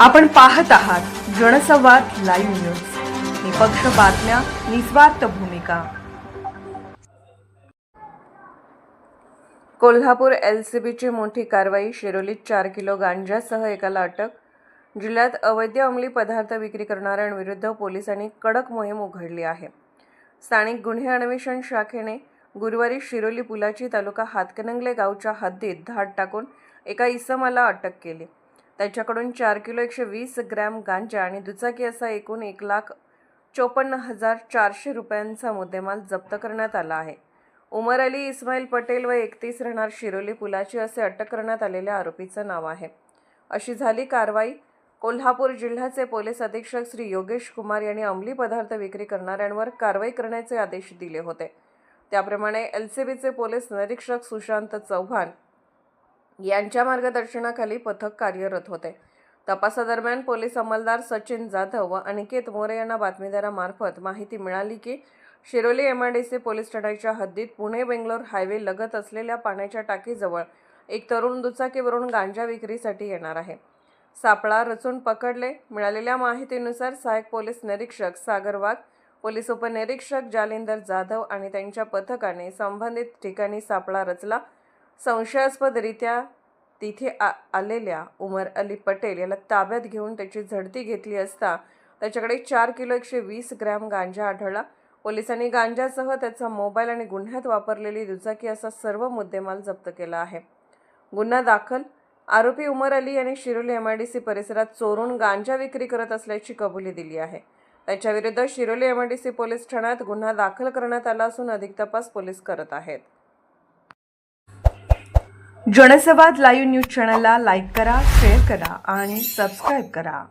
आपण पाहत आहात जनसंवाद लाईव्ह न्यूज, निपक्ष बातम्या, निस्वार्थ भूमिका. कोल्हापूर एलसीबीची मोठी कारवाई. शिरोलीत 4 किलो गांजासह एकाला अटक. जिल्ह्यात अवैध अंमली पदार्थ विक्री करणाऱ्यांविरुद्ध पोलिसांनी कडक मोहीम उघडली आहे. स्थानिक गुन्हे अन्वेषण शाखेने गुरुवारी शिरोली पुलाची तालुका हातकणंगले गावच्या हद्दीत धाड टाकून एका इसमाला अटक केली. त्याच्याकडून 4 किलो 120 ग्रॅम गांजा आणि दुचाकी असा एकूण 1,54,400 रुपयांचा मुद्देमाल जप्त करण्यात आला आहे. उमर अली इस्माईल पटेल व 31 राहणार शिरोली पुलाची असे अटक करण्यात आलेल्या आरोपीचं नाव आहे. अशी झाली कारवाई. कोल्हापूर जिल्ह्याचे पोलीस अधीक्षक श्री योगेश कुमार यांनी अंमली पदार्थ विक्री करणाऱ्यांवर कारवाई करण्याचे आदेश दिले होते. त्याप्रमाणे एलसीबीचे पोलीस निरीक्षक सुशांत चव्हाण यांच्या मार्गदर्शनाखाली पथक कार्यरत होते. तपासादरम्यान पोलीस अंमलदार सचिन जाधव व अनिकेत मोरे यांना बातमीदारामार्फत माहिती मिळाली की शिरोली एमआयडीसी पोलीस ठाण्याच्या हद्दीत पुणे बेंगलोर हायवे लगत असलेल्या पाण्याच्या टाकीजवळ एक तरुण दुचाकीवरून गांजा विक्रीसाठी येणार आहे. सापळा रचून पकडले. मिळालेल्या माहितीनुसार सहाय्यक पोलीस निरीक्षक सागर वाघ, पोलीस उपनिरीक्षक जालिंदर जाधव आणि त्यांच्या पथकाने संबंधित ठिकाणी सापळा रचला. संशयास्पदरित्या तिथे आलेल्या उमर अली पटेल याला ताब्यात घेऊन त्याची झडती घेतली असता त्याच्याकडे 4 किलो 120 ग्रॅम गांजा आढळला. पोलिसांनी गांजासह त्याचा मोबाईल आणि गुन्ह्यात वापरलेली दुचाकी असा सर्व मुद्देमाल जप्त केला आहे. गुन्हा दाखल. आरोपी उमर अली यांनी शिरोली एमआयडीसी परिसरात चोरून गांजा विक्री करत असल्याची कबुली दिली आहे. त्याच्याविरुद्ध शिरोली एमआयडीसी पोलीस ठाण्यात गुन्हा दाखल करण्यात आला असून अधिक तपास पोलीस करत आहेत. जनसंवाद लाईव्ह न्यूज चॅनलला लाईक करा, शेअर करा आणि सबस्क्राईब करा.